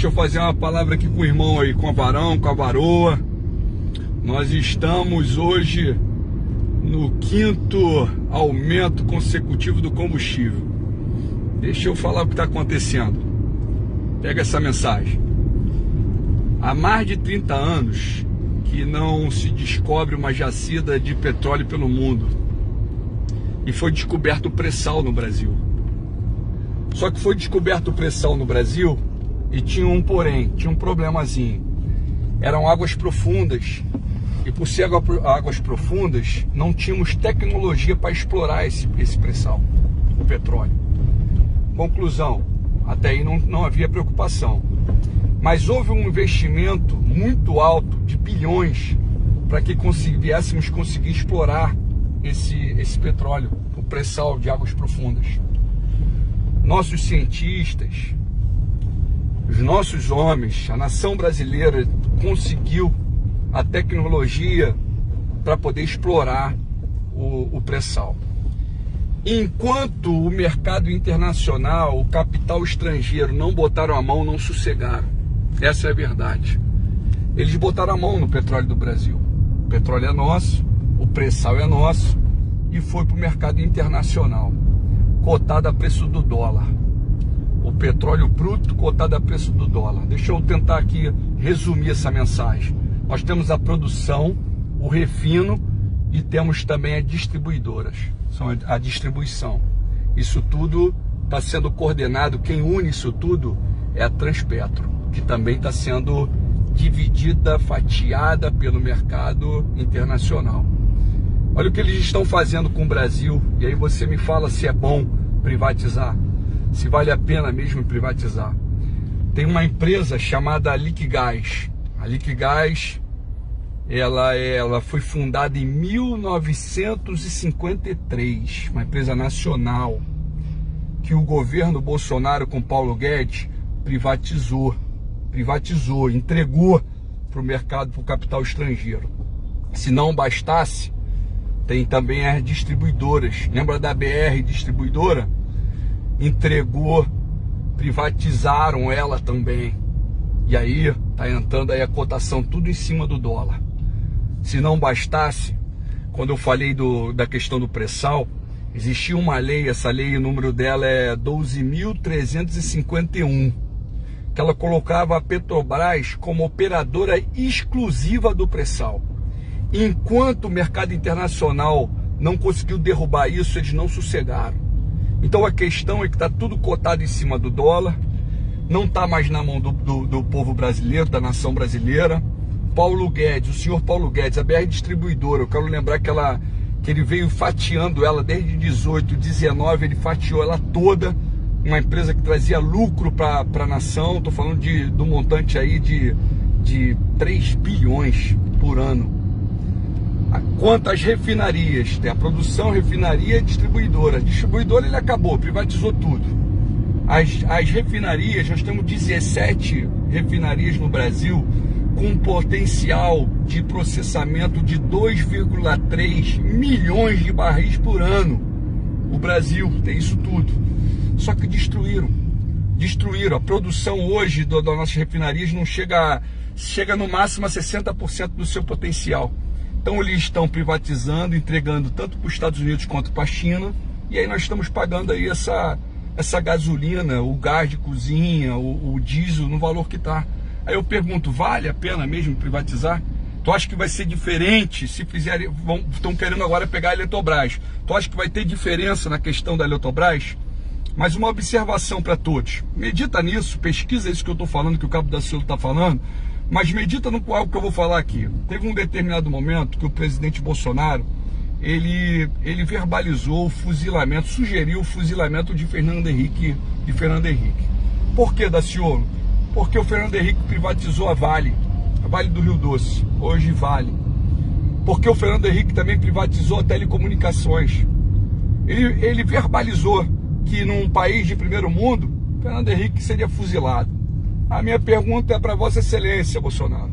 Deixa eu fazer uma palavra aqui com o irmão aí, com a Varão, com a Varoa. Nós estamos hoje no 5º aumento consecutivo do combustível. Deixa eu falar o que está acontecendo. Pega essa mensagem. Há mais de 30 anos que não se descobre uma jacida de petróleo pelo mundo. E foi descoberto o pré-sal no Brasil. Só que foi descoberto o pré-sal no Brasil e tinha um porém, tinha um problemazinho. Eram águas profundas. E por ser águas profundas, não tínhamos tecnologia para explorar esse pré-sal, o petróleo. Conclusão, até aí não havia preocupação. Mas houve um investimento muito alto, de bilhões, para que viéssemos conseguir explorar esse petróleo, o pré-sal de águas profundas. Nossos cientistas, os nossos homens, a nação brasileira conseguiu a tecnologia para poder explorar o pré-sal. Enquanto o mercado internacional, o capital estrangeiro não botaram a mão, não sossegaram. Essa é a verdade. Eles botaram a mão no petróleo do Brasil. O petróleo é nosso, o pré-sal é nosso e foi para o mercado internacional, cotado a preço do dólar. O petróleo bruto cotado a preço do dólar. Deixa eu tentar aqui resumir essa mensagem. Nós temos a produção, o refino e temos também as distribuidoras, a distribuição. Isso tudo está sendo coordenado, quem une isso tudo é a Transpetro, que também está sendo dividida, fatiada pelo mercado internacional. Olha o que eles estão fazendo com o Brasil, e aí você me fala se é bom privatizar, se vale a pena mesmo privatizar. Tem uma empresa chamada Liquigás. A Liquigás, ela foi fundada em 1953, uma empresa nacional que o governo Bolsonaro com Paulo Guedes privatizou, entregou para o mercado, para o capital estrangeiro. Se não bastasse, tem também as distribuidoras. Lembra da BR Distribuidora? Entregou, privatizaram ela também. E aí tá entrando aí a cotação tudo em cima do dólar. Se não bastasse, quando eu falei da questão do pré-sal, existia uma lei, essa lei, o número dela é 12.351, que ela colocava a Petrobras como operadora exclusiva do pré-sal. Enquanto o mercado internacional não conseguiu derrubar isso, eles não sossegaram. Então a questão é que está tudo cotado em cima do dólar, não está mais na mão do povo brasileiro, da nação brasileira. Paulo Guedes, o senhor Paulo Guedes, a BR Distribuidora, eu quero lembrar que ele veio fatiando ela desde 18, 19, ele fatiou ela toda, uma empresa que trazia lucro para a nação. Estou falando do montante aí de 3 bilhões por ano. Quanto às refinarias, tem a produção, refinaria e distribuidora. Distribuidora ele acabou, privatizou tudo. As refinarias, nós temos 17 refinarias no Brasil, com um potencial de processamento de 2,3 milhões de barris por ano. O Brasil tem isso tudo. Só que destruíram. A produção hoje das nossas refinarias não chega no máximo a 60% do seu potencial. Então eles estão privatizando, entregando tanto para os Estados Unidos quanto para a China, e aí nós estamos pagando aí essa gasolina, o gás de cozinha, o diesel no valor que está. Aí eu pergunto, vale a pena mesmo privatizar? Tu acha que vai ser diferente se fizerem, estão querendo agora pegar a Eletrobras? Tu acha que vai ter diferença na questão da Eletrobras? Mas uma observação para todos, medita nisso, pesquisa isso que eu estou falando, que o Cabo da Ciolo está falando, mas medita no algo que eu vou falar aqui. Teve um determinado momento que o presidente Bolsonaro, ele verbalizou o fuzilamento, sugeriu o fuzilamento de Fernando Henrique. Por que, Daciolo? Porque o Fernando Henrique privatizou a Vale do Rio Doce, hoje Vale. Porque o Fernando Henrique também privatizou a telecomunicações. Ele verbalizou que num país de primeiro mundo, Fernando Henrique seria fuzilado. A minha pergunta é para Vossa Excelência, Bolsonaro.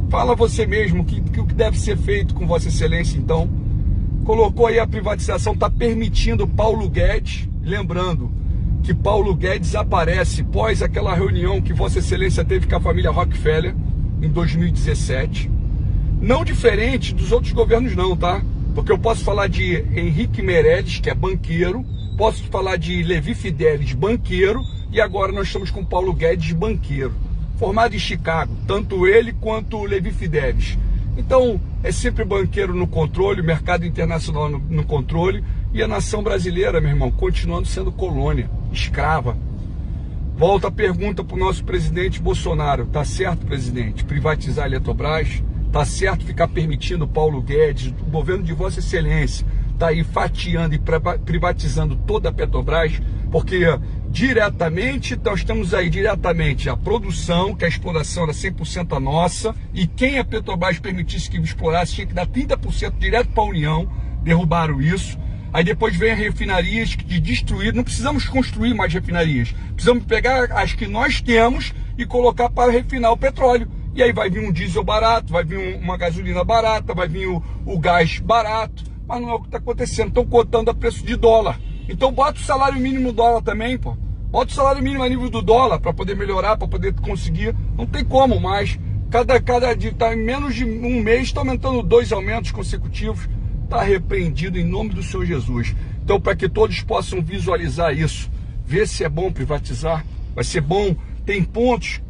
Fala você mesmo o que deve ser feito com Vossa Excelência, então. Colocou aí a privatização, está permitindo Paulo Guedes, lembrando, que Paulo Guedes aparece pós aquela reunião que Vossa Excelência teve com a família Rockefeller em 2017. Não diferente dos outros governos não, tá? Porque eu posso falar de Henrique Meirelles, que é banqueiro, posso falar de Levi Fidelis, banqueiro, e agora nós estamos com Paulo Guedes, banqueiro, formado em Chicago, tanto ele quanto o Levi Fidelis. Então, é sempre banqueiro no controle, mercado internacional no controle, e a nação brasileira, meu irmão, continuando sendo colônia, escrava. Volta a pergunta para o nosso presidente Bolsonaro: tá certo, presidente, privatizar a Eletrobras? Tá certo ficar permitindo Paulo Guedes, o governo de Vossa Excelência, tá aí fatiando e privatizando toda a Petrobras? Porque diretamente, nós temos aí diretamente a produção, que a exploração era 100% nossa, e quem a Petrobras permitisse que explorasse tinha que dar 30% direto para a União. Derrubaram isso. Aí depois vem as refinarias de destruir. Não precisamos construir mais refinarias, precisamos pegar as que nós temos e colocar para refinar o petróleo. E aí vai vir um diesel barato, vai vir uma gasolina barata, vai vir o gás barato, mas não é o que está acontecendo. Estão cotando a preço de dólar. Então bota o salário mínimo dólar também, pô. Bota o salário mínimo a nível do dólar para poder melhorar, para poder conseguir. Não tem como mais. Cada dia, tá, em menos de um mês, está aumentando 2 aumentos consecutivos. Está repreendido em nome do Senhor Jesus. Então, para que todos possam visualizar isso, ver se é bom privatizar, vai ser bom. Tem pontos,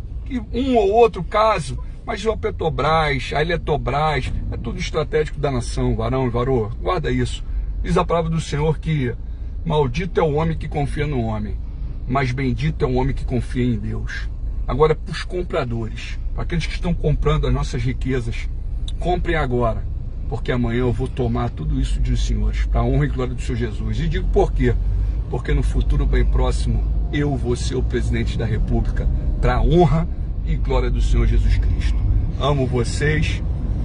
um ou outro caso, mas a Petrobras, a Eletrobras, é tudo estratégico da nação, varão e varô. Guarda isso. Diz a palavra do Senhor que maldito é o homem que confia no homem, mas bendito é o homem que confia em Deus. Agora, para os compradores, para aqueles que estão comprando as nossas riquezas, comprem agora, porque amanhã eu vou tomar tudo isso dos senhores, para a honra e glória do Senhor Jesus. E digo por quê? Porque no futuro bem próximo, eu vou ser o presidente da República, para a honra e glória do Senhor Jesus Cristo. Amo vocês,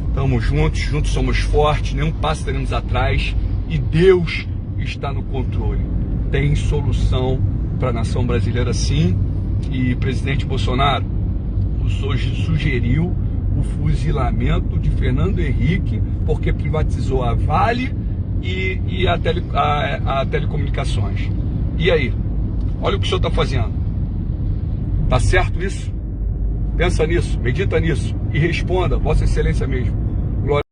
estamos juntos somos fortes, nenhum passo teremos atrás, e Deus está no controle. Tem solução para a nação brasileira, sim. E presidente Bolsonaro, o senhor sugeriu o fuzilamento de Fernando Henrique porque privatizou a Vale e a Telecomunicações. E aí? Olha o que o senhor está fazendo. Tá certo isso? Pensa nisso, medita nisso e responda, Vossa Excelência mesmo. Glória.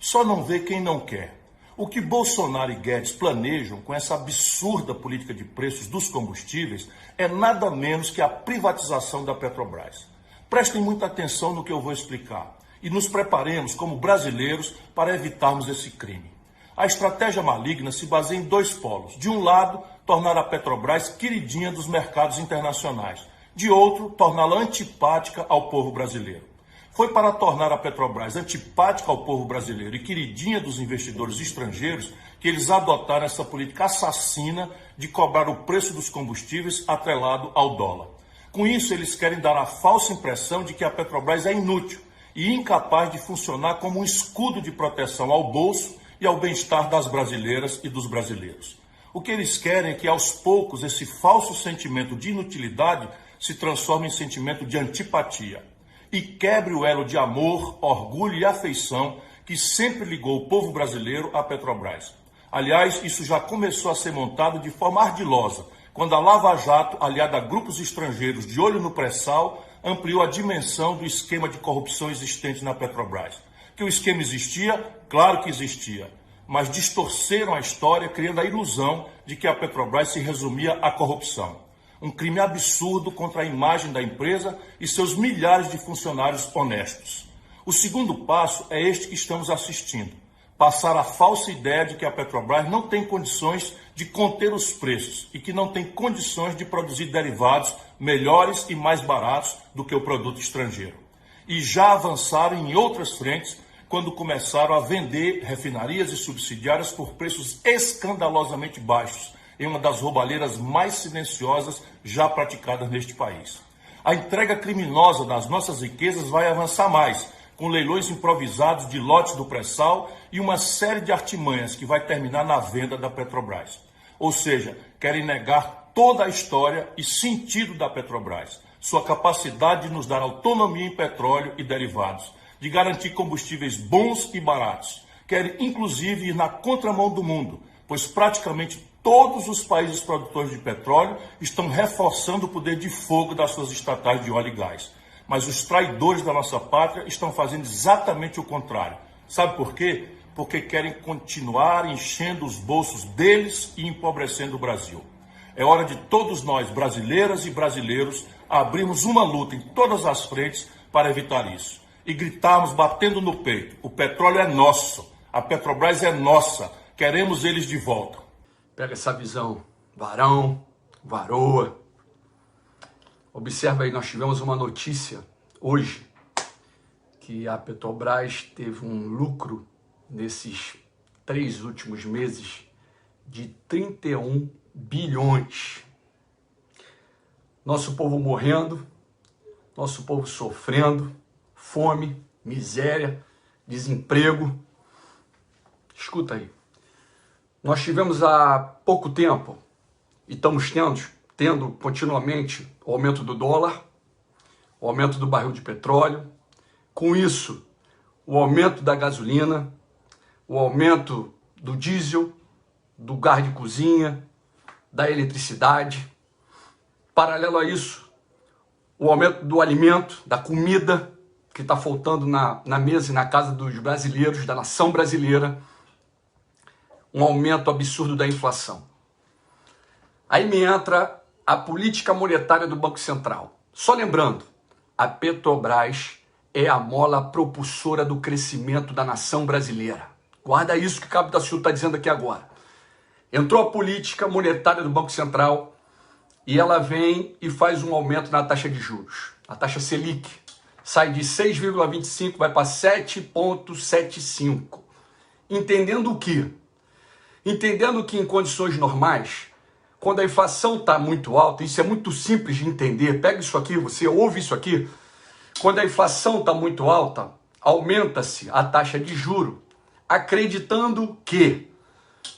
Só não vê quem não quer. O que Bolsonaro e Guedes planejam com essa absurda política de preços dos combustíveis é nada menos que a privatização da Petrobras. Prestem muita atenção no que eu vou explicar e nos preparemos como brasileiros para evitarmos esse crime. A estratégia maligna se baseia em 2 polos. De um lado, tornar a Petrobras queridinha dos mercados internacionais. De outro, torná-la antipática ao povo brasileiro. Foi para tornar a Petrobras antipática ao povo brasileiro e queridinha dos investidores estrangeiros que eles adotaram essa política assassina de cobrar o preço dos combustíveis atrelado ao dólar. Com isso, eles querem dar a falsa impressão de que a Petrobras é inútil e incapaz de funcionar como um escudo de proteção ao bolso e ao bem-estar das brasileiras e dos brasileiros. O que eles querem é que, aos poucos, esse falso sentimento de inutilidade se transforme em sentimento de antipatia e quebre o elo de amor, orgulho e afeição que sempre ligou o povo brasileiro à Petrobras. Aliás, isso já começou a ser montado de forma ardilosa, quando a Lava Jato, aliada a grupos estrangeiros de olho no pré-sal, ampliou a dimensão do esquema de corrupção existente na Petrobras. Que o esquema existia? Claro que existia, mas distorceram a história, criando a ilusão de que a Petrobras se resumia à corrupção. Um crime absurdo contra a imagem da empresa e seus milhares de funcionários honestos. O segundo passo é este que estamos assistindo: passar a falsa ideia de que a Petrobras não tem condições de conter os preços e que não tem condições de produzir derivados melhores e mais baratos do que o produto estrangeiro. E já avançaram em outras frentes quando começaram a vender refinarias e subsidiárias por preços escandalosamente baixos, em uma das roubalheiras mais silenciosas já praticadas neste país. A entrega criminosa das nossas riquezas vai avançar mais, com leilões improvisados de lotes do pré-sal e uma série de artimanhas que vai terminar na venda da Petrobras. Ou seja, querem negar toda a história e sentido da Petrobras, sua capacidade de nos dar autonomia em petróleo e derivados, de garantir combustíveis bons e baratos. Querem, inclusive, ir na contramão do mundo, pois praticamente Todos os países produtores de petróleo estão reforçando o poder de fogo das suas estatais de óleo e gás. Mas os traidores da nossa pátria estão fazendo exatamente o contrário. Sabe por quê? Porque querem continuar enchendo os bolsos deles e empobrecendo o Brasil. É hora de todos nós, brasileiras e brasileiros, abrirmos uma luta em todas as frentes para evitar isso. E gritarmos batendo no peito: o petróleo é nosso, a Petrobras é nossa, queremos eles de volta. Pega essa visão, varão, varoa. Observa aí, nós tivemos uma notícia hoje que a Petrobras teve um lucro nesses 3 últimos meses de 31 bilhões. Nosso povo morrendo, nosso povo sofrendo, fome, miséria, desemprego. Escuta aí. Nós tivemos há pouco tempo, e estamos tendo continuamente o aumento do dólar, o aumento do barril de petróleo, com isso, o aumento da gasolina, o aumento do diesel, do gás de cozinha, da eletricidade. Paralelo a isso, o aumento do alimento, da comida, que está faltando na mesa e na casa dos brasileiros, da nação brasileira. Um aumento absurdo da inflação. Aí me entra a política monetária do Banco Central. Só lembrando, a Petrobras é a mola propulsora do crescimento da nação brasileira. Guarda isso que o Cabo da Ciolo está dizendo aqui agora. Entrou a política monetária do Banco Central e ela vem e faz um aumento na taxa de juros. A taxa Selic sai de 6,25, vai para 7,75. Entendendo o quê? Entendendo que em condições normais, quando a inflação está muito alta, isso é muito simples de entender, pega isso aqui, você ouve isso aqui, quando a inflação está muito alta, aumenta-se a taxa de juro, acreditando que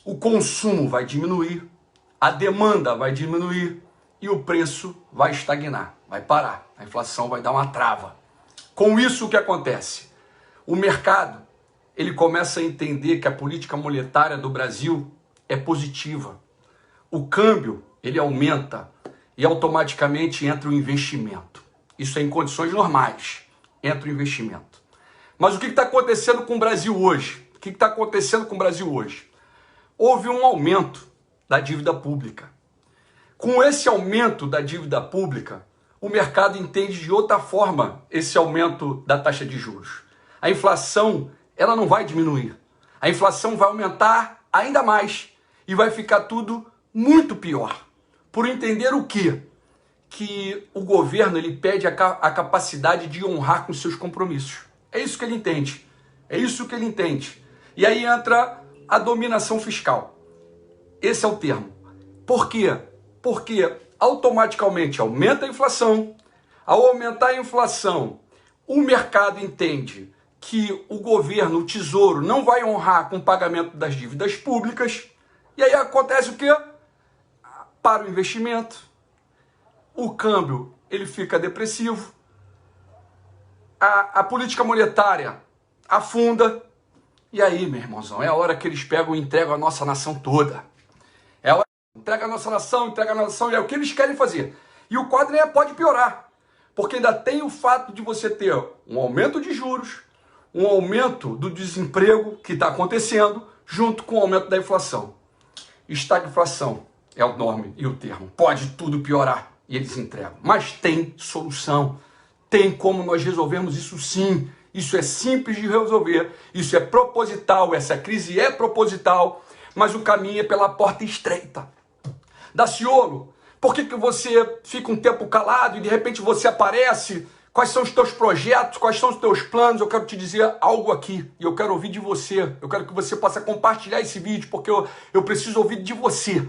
o consumo vai diminuir, a demanda vai diminuir e o preço vai estagnar, vai parar, a inflação vai dar uma trava. Com isso, o que acontece? O mercado ele começa a entender que a política monetária do Brasil é positiva. O câmbio, ele aumenta e automaticamente entra o investimento. Isso é em condições normais, entra o investimento. Mas o que está acontecendo com o Brasil hoje? O que está acontecendo com o Brasil hoje? Houve um aumento da dívida pública. Com esse aumento da dívida pública, o mercado entende de outra forma esse aumento da taxa de juros. A inflação ela não vai diminuir. A inflação vai aumentar ainda mais e vai ficar tudo muito pior. Por entender o quê? Que o governo ele perde a capacidade de honrar com seus compromissos. É isso que ele entende. É isso que ele entende. E aí entra a dominação fiscal. Esse é o termo. Por quê? Porque automaticamente aumenta a inflação. Ao aumentar a inflação, o mercado entende que o governo, o tesouro, não vai honrar com o pagamento das dívidas públicas. E aí acontece o quê? Para o investimento. O câmbio ele fica depressivo. A política monetária afunda. E aí, meu irmãozão, é a hora que eles pegam e entregam a nossa nação toda. É a hora que entrega a nossa nação, e é o que eles querem fazer. E o quadro pode piorar. Porque ainda tem o fato de você ter um aumento de juros, um aumento do desemprego que está acontecendo, junto com o aumento da inflação. Estagflação é o nome e o termo. Pode tudo piorar e eles entregam. Mas tem solução. Tem como nós resolvermos isso sim. Isso é simples de resolver. Isso é proposital. Essa crise é proposital. Mas o caminho é pela porta estreita. Daciolo, por que você fica um tempo calado e de repente você aparece? Quais são os teus projetos? Quais são os teus planos? Eu quero te dizer algo aqui e eu quero ouvir de você. Eu quero que você possa compartilhar esse vídeo porque eu preciso ouvir de você.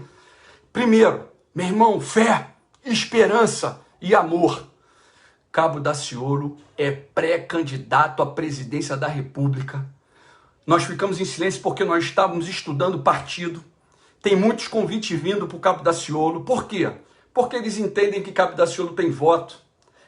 Primeiro, meu irmão, fé, esperança e amor. Cabo Daciolo é pré-candidato à presidência da República. Nós ficamos em silêncio porque nós estávamos estudando partido. Tem muitos convites vindo para o Cabo Daciolo. Por quê? Porque eles entendem que Cabo Daciolo tem voto.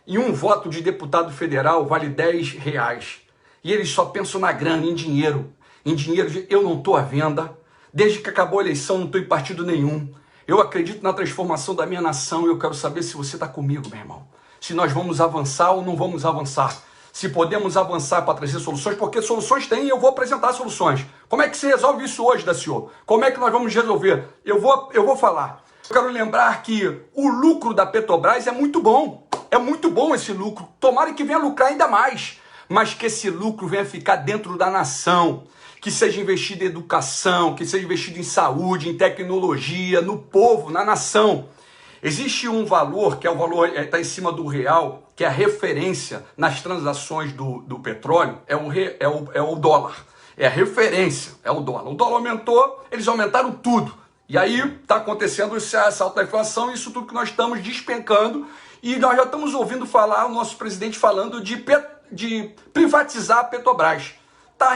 E um voto de deputado federal vale R$10. E eles só pensam na grana, em dinheiro. Em dinheiro de eu não estou à venda. Desde que acabou a eleição, não estou em partido nenhum. Eu acredito na transformação da minha nação e eu quero saber se você está comigo, meu irmão. Se nós vamos avançar ou não vamos avançar. Se podemos avançar para trazer soluções, porque soluções tem e eu vou apresentar soluções. Como é que se resolve isso hoje, Daciolo? Como é que nós vamos resolver? Eu vou falar. Eu quero lembrar que o lucro da Petrobras é muito bom. É muito bom esse lucro. Tomara que venha lucrar ainda mais. Mas que esse lucro venha ficar dentro da nação. Que seja investido em educação, que seja investido em saúde, em tecnologia, no povo, na nação. Existe um valor, que é o valor, está em cima do real, que é a referência nas transações do petróleo, é o dólar. É a referência, é o dólar. O dólar aumentou, eles aumentaram tudo. E aí está acontecendo essa alta inflação, isso tudo que nós estamos despencando. E nós já estamos ouvindo falar, o nosso presidente falando de privatizar a Petrobras. Está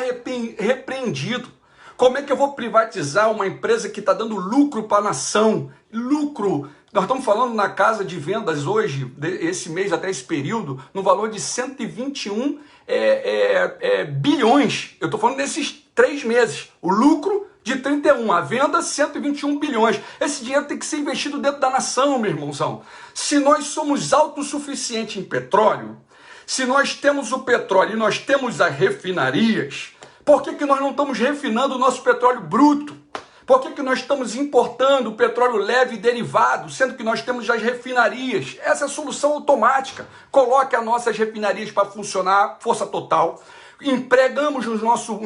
repreendido. Como é que eu vou privatizar uma empresa que está dando lucro para a nação? Lucro. Nós estamos falando na casa de vendas hoje, esse mês até esse período, no valor de 121 bilhões. Eu estou falando desses 3 meses. O lucro de 31, a venda 121 bilhões. Esse dinheiro tem que ser investido dentro da nação, meu irmãozão. Se nós somos autossuficientes em petróleo, se nós temos o petróleo e nós temos as refinarias, por que nós não estamos refinando o nosso petróleo bruto? Por que nós estamos importando o petróleo leve e derivado, sendo que nós temos as refinarias? Essa é a solução automática. Coloque as nossas refinarias para funcionar, força total. Empregamos o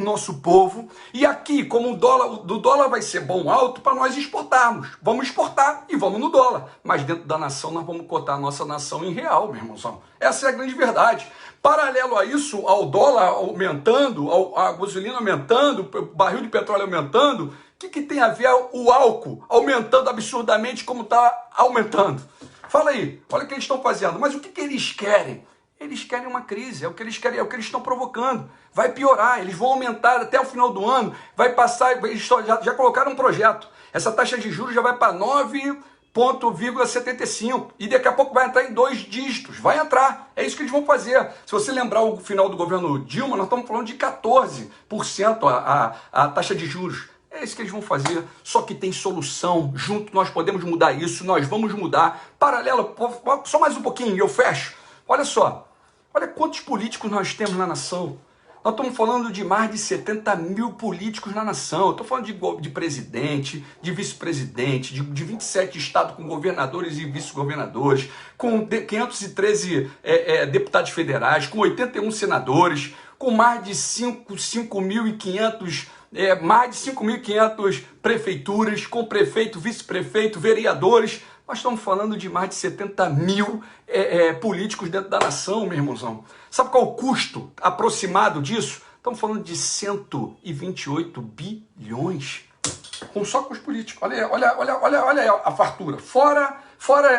nosso povo. E aqui, como o dólar vai ser bom alto para nós exportarmos. Vamos exportar e vamos no dólar. Mas dentro da nação, nós vamos cotar a nossa nação em real, meu irmãozão. Essa é a grande verdade. Paralelo a isso, ao dólar aumentando, a gasolina aumentando, o barril de petróleo aumentando, o que tem a ver o álcool aumentando absurdamente como está aumentando? Fala aí, olha o que eles estão fazendo. Mas o que eles querem? Eles querem uma crise, é o que eles querem, é o que eles estão provocando. Vai piorar, eles vão aumentar até o final do ano, vai passar, eles já colocaram um projeto. Essa taxa de juros já vai para 9,75 e daqui a pouco vai entrar em 2 dígitos. Vai entrar, é isso que eles vão fazer. Se você lembrar o final do governo Dilma, nós estamos falando de 14% a taxa de juros. É isso que eles vão fazer, só que tem solução. Junto nós podemos mudar isso, nós vamos mudar. Paralelo, só mais um pouquinho e eu fecho. Olha só, olha quantos políticos nós temos na nação. Nós estamos falando de mais de 70 mil políticos na nação. Estou falando de presidente, de vice-presidente, de 27 estados com governadores e vice-governadores, com 513 deputados federais, com 81 senadores, com mais de 5.500 prefeituras, com prefeito, vice-prefeito, vereadores. Nós estamos falando de mais de 70 mil políticos dentro da nação, meu irmãozão. Sabe qual é o custo aproximado disso? Estamos falando de 128 bilhões. Só com os políticos. Olha a fartura. Fora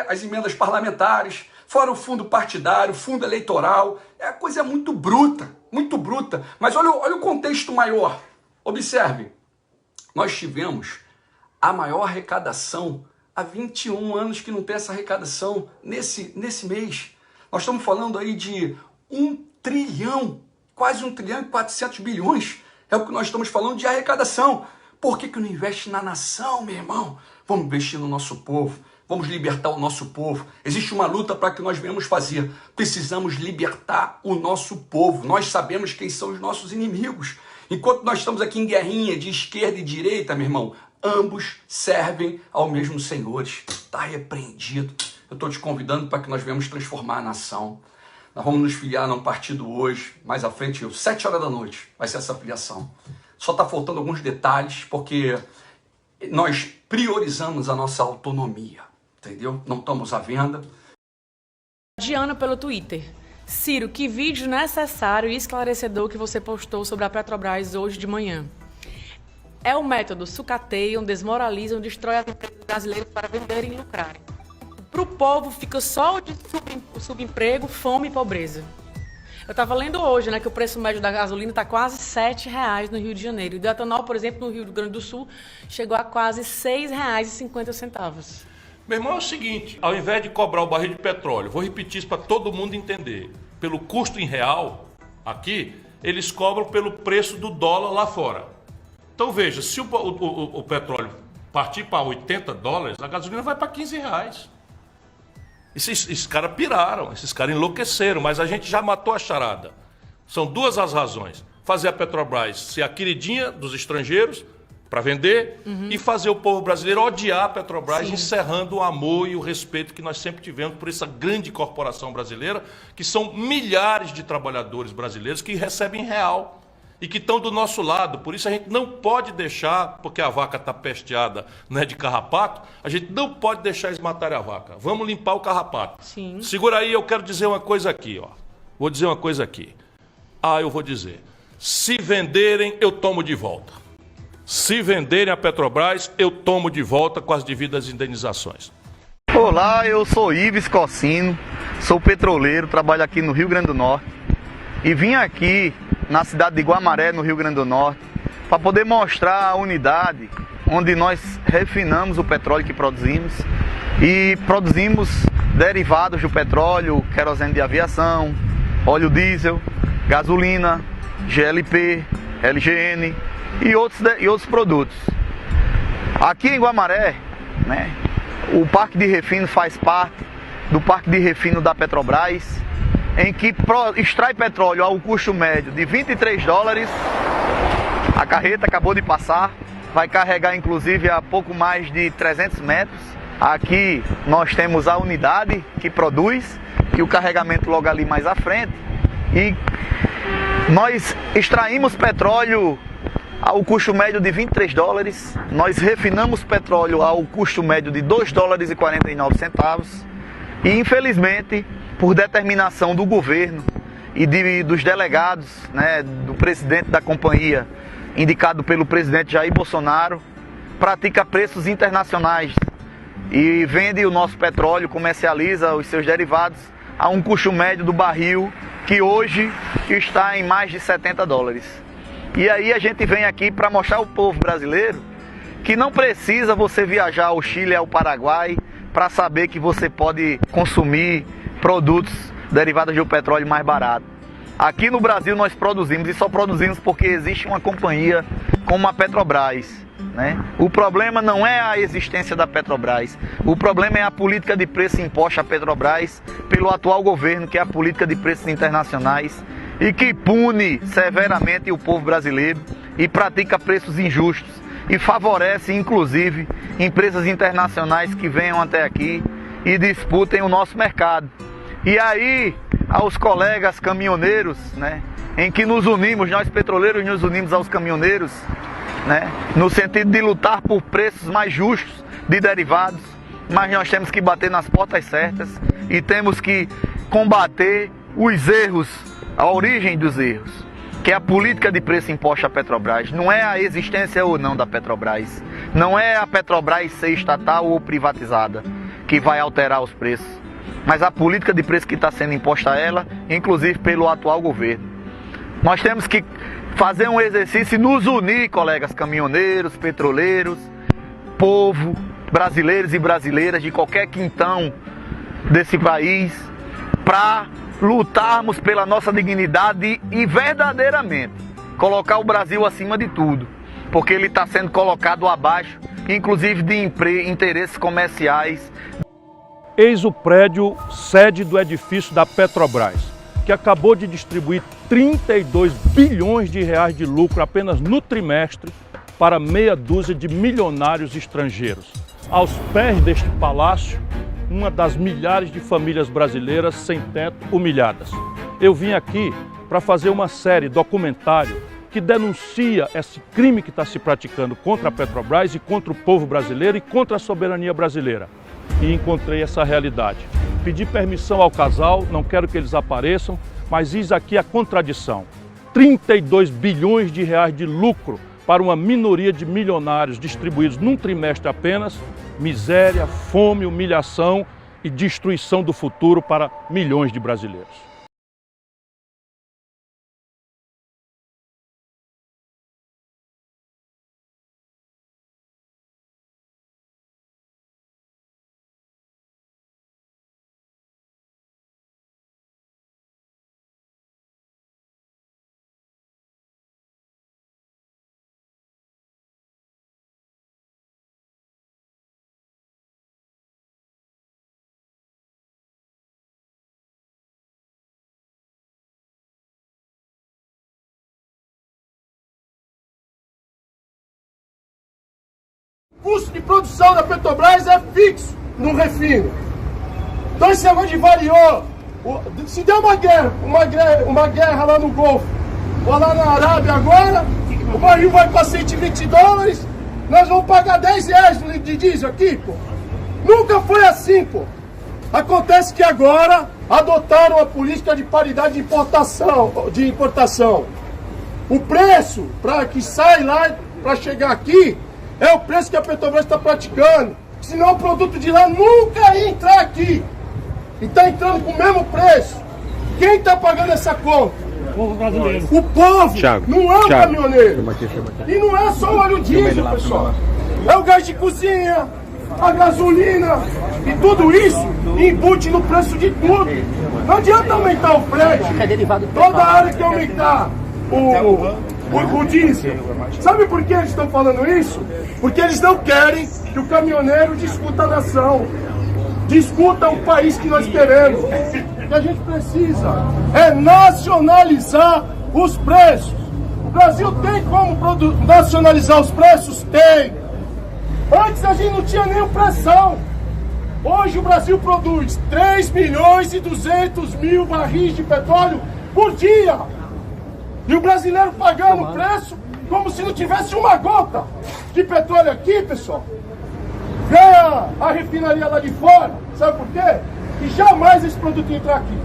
as emendas parlamentares, fora o fundo partidário, fundo eleitoral. É coisa muito bruta, muito bruta. Mas olha o contexto maior. Observe, nós tivemos a maior arrecadação há 21 anos que não tem essa arrecadação nesse mês. Nós estamos falando aí de 1 trilhão, quase 1 trilhão e 400 bilhões. É o que nós estamos falando de arrecadação. Por que não investe na nação, meu irmão? Vamos investir no nosso povo. Vamos libertar o nosso povo. Existe uma luta para que nós venhamos fazer. Precisamos libertar o nosso povo. Nós sabemos quem são os nossos inimigos. Enquanto nós estamos aqui em guerrinha de esquerda e direita, meu irmão, ambos servem ao mesmo Senhor. Está repreendido. Eu estou te convidando para que nós venhamos transformar a nação. Nós vamos nos filiar num partido hoje, mais à frente, 7 horas da noite, vai ser essa filiação. Só está faltando alguns detalhes, porque nós priorizamos a nossa autonomia, entendeu? Não estamos à venda. Diana pelo Twitter. Ciro, que vídeo necessário e esclarecedor que você postou sobre a Petrobras hoje de manhã. É o método sucateiam, desmoralizam, destrói as empresas brasileiras para venderem e lucrarem. Para o povo fica só de subemprego, fome e pobreza. Eu estava lendo hoje, né, que o preço médio da gasolina está quase R$7 no Rio de Janeiro. E do etanol, por exemplo, no Rio Grande do Sul, chegou a quase R$6,50. Meu irmão, é o seguinte, ao invés de cobrar o barril de petróleo, vou repetir isso para todo mundo entender, pelo custo em real, aqui, eles cobram pelo preço do dólar lá fora. Então veja, se o petróleo partir para $80, a gasolina vai para R$ 15. Esses caras piraram, esses caras enlouqueceram, mas a gente já matou a charada. São duas as razões. Fazer a Petrobras ser a queridinha dos estrangeiros para vender e fazer o povo brasileiro odiar a Petrobras, encerrando o amor e o respeito que nós sempre tivemos por essa grande corporação brasileira, que são milhares de trabalhadores brasileiros que recebem real e que estão do nosso lado. Por isso a gente não pode deixar, porque a vaca está pesteada, né, de carrapato, a gente não pode deixar eles matarem a vaca. Vamos limpar o carrapato. Sim. Segura aí, eu quero dizer uma coisa aqui, ó. Vou dizer uma coisa aqui. Eu vou dizer. Se venderem, eu tomo de volta. Se venderem a Petrobras, eu tomo de volta com as devidas indenizações. Olá, eu sou Ives Cossino, sou petroleiro, trabalho aqui no Rio Grande do Norte e vim aqui na cidade de Guamaré, no Rio Grande do Norte, para poder mostrar a unidade onde nós refinamos o petróleo que produzimos e produzimos derivados do petróleo, querosene de aviação, óleo diesel, gasolina, GLP, LGN e outros produtos. Aqui em Guamaré, né, o Parque de Refino faz parte do Parque de Refino da Petrobras, em que extrai petróleo ao custo médio de $23. A carreta acabou de passar, vai carregar inclusive a pouco mais de 300 metros. Aqui nós temos a unidade que produz e o carregamento logo ali mais à frente. E nós extraímos petróleo ao custo médio de $23, nós refinamos petróleo ao custo médio de $2,49 e infelizmente, por determinação do governo e dos delegados, né, do presidente da companhia, indicado pelo presidente Jair Bolsonaro, pratica preços internacionais e vende o nosso petróleo, comercializa os seus derivados a um custo médio do barril que hoje está em mais de $70. E aí a gente vem aqui para mostrar ao povo brasileiro que não precisa você viajar ao Chile e ao Paraguai para saber que você pode consumir produtos derivados do petróleo mais barato. Aqui no Brasil nós produzimos e só produzimos porque existe uma companhia como a Petrobras, né? O problema não é a existência da Petrobras, o problema é a política de preço imposta à Petrobras pelo atual governo, que é a política de preços internacionais e que pune severamente o povo brasileiro e pratica preços injustos e favorece inclusive empresas internacionais que venham até aqui e disputem o nosso mercado. E aí, aos colegas caminhoneiros, né, em que nos unimos, nós petroleiros nos unimos aos caminhoneiros, né, no sentido de lutar por preços mais justos de derivados, mas nós temos que bater nas portas certas e temos que combater os erros, a origem dos erros, que é a política de preço imposta à Petrobras. Não é a existência ou não da Petrobras, não é a Petrobras ser estatal ou privatizada que vai alterar os preços, mas a política de preço que está sendo imposta a ela, inclusive pelo atual governo. Nós temos que fazer um exercício e nos unir, colegas caminhoneiros, petroleiros, povo, brasileiros e brasileiras de qualquer quintão desse país, para lutarmos pela nossa dignidade e verdadeiramente colocar o Brasil acima de tudo, porque ele está sendo colocado abaixo, inclusive de interesses comerciais. Eis o prédio sede do edifício da Petrobras, que acabou de distribuir 32 bilhões de reais de lucro apenas no trimestre para meia dúzia de milionários estrangeiros. Aos pés deste palácio, uma das milhares de famílias brasileiras sem teto humilhadas. Eu vim aqui para fazer uma série documentário que denuncia esse crime que está se praticando contra a Petrobras e contra o povo brasileiro e contra a soberania brasileira. E encontrei essa realidade. Pedi permissão ao casal, não quero que eles apareçam, mas eis aqui a contradição. 32 bilhões de reais de lucro para uma minoria de milionários distribuídos num trimestre apenas, miséria, fome, humilhação e destruição do futuro para milhões de brasileiros. custo de produção da Petrobras é fixo no refino. Então esse negócio de variou. Se der uma guerra lá no Golfo, ou lá na Arábia agora, o barril vai para $120, nós vamos pagar R$10 no litro de diesel aqui, pô. Nunca foi assim, pô. Acontece que agora adotaram a política de paridade de importação. O preço para que sai lá para chegar aqui é o preço que a Petrobras está praticando. Senão o produto de lá nunca ia entrar aqui. E está entrando com o mesmo preço. Quem está pagando essa conta? O povo brasileiro. O povo, não é o caminhoneiro. E não é só o óleo diesel, pessoal. É o gás de cozinha, a gasolina e tudo isso embute no preço de tudo. Não adianta aumentar o frete. Toda hora que aumentar o diesel. Sabe por que eles estão falando isso? Porque eles não querem que o caminhoneiro discuta a nação, discuta o país que nós queremos. O que a gente precisa é nacionalizar os preços. O Brasil tem como nacionalizar os preços? Tem. Antes a gente não tinha nem pressão. Hoje o Brasil produz 3.200.000 barris de petróleo por dia. E o brasileiro pagando o preço como se não tivesse uma gota de petróleo aqui, pessoal. Ganha a refinaria lá de fora. Sabe por quê? Que jamais esse produto ia entrar aqui.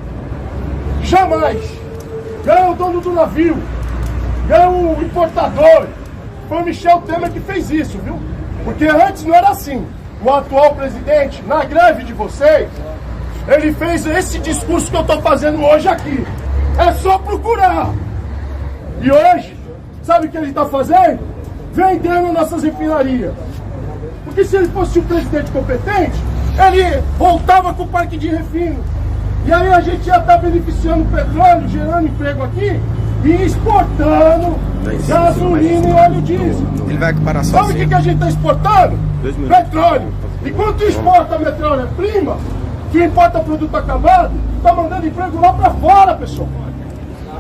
Jamais. Ganha o dono do navio. Ganha o importador. Foi o Michel Temer que fez isso, viu? Porque antes não era assim. O atual presidente, na greve de vocês, ele fez esse discurso que eu estou fazendo hoje aqui. É só procurar. E hoje, sabe o que ele está fazendo? Vendendo nossas refinarias. Porque se ele fosse um presidente competente, ele voltava com o parque de refino. E aí a gente ia estar beneficiando o petróleo, gerando emprego aqui e exportando gasolina e óleo diesel. Ele vai equiparar sozinho. Sabe o que a gente está exportando? Petróleo. E quando exporta matéria-prima, que importa produto acabado, está mandando emprego lá para fora, pessoal.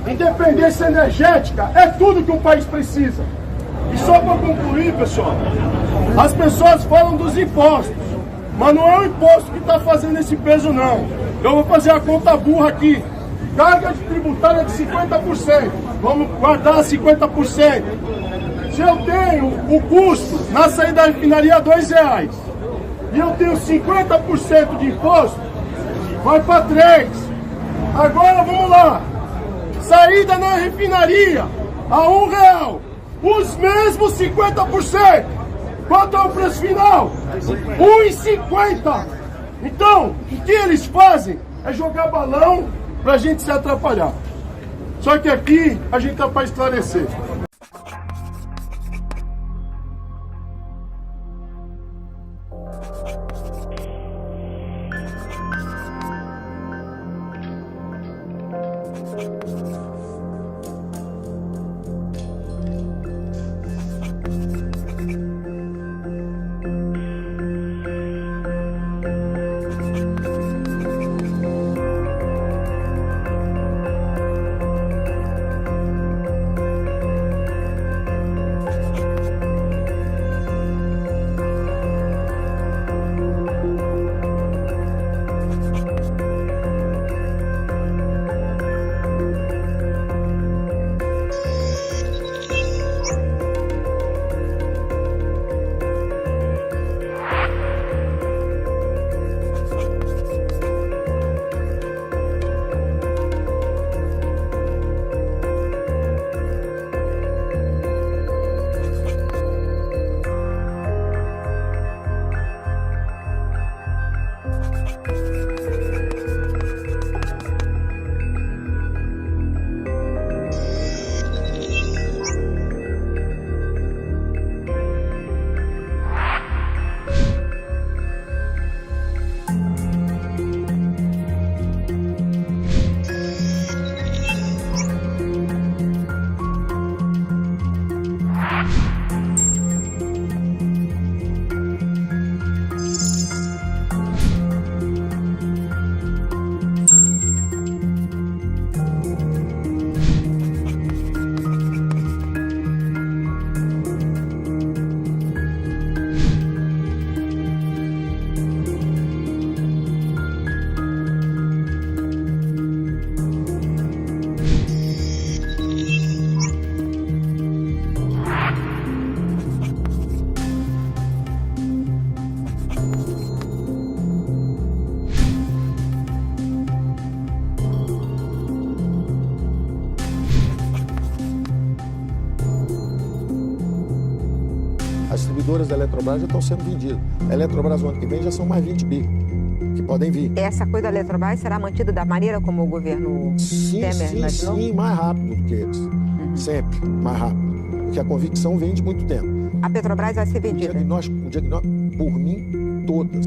Independência energética é tudo que um país precisa. E só para concluir, pessoal, as pessoas falam dos impostos, mas não é o imposto que está fazendo esse peso, não. Eu vou fazer a conta burra aqui. Carga tributária de 50%. Vamos guardar 50%. Se eu tenho o custo na saída da refinaria R$2 e eu tenho 50% de imposto, vai para 3. Agora vamos lá. Saída na refinaria a R$1. Os mesmos 50%. Quanto é o preço final? R$1,50. Então, o que eles fazem é jogar balão pra gente se atrapalhar. Só que aqui a gente tá para esclarecer. distribuidoras da Eletrobras já estão sendo vendidas. A Eletrobras, no ano que vem, já são mais 20 bi que podem vir. Essa coisa da Eletrobras será mantida da maneira como o governo Temer imaginou? Sim, mais rápido do que eles. Sempre mais rápido. Porque a convicção vem de muito tempo. A Petrobras vai ser vendida? O diagnóstico, por mim, todas.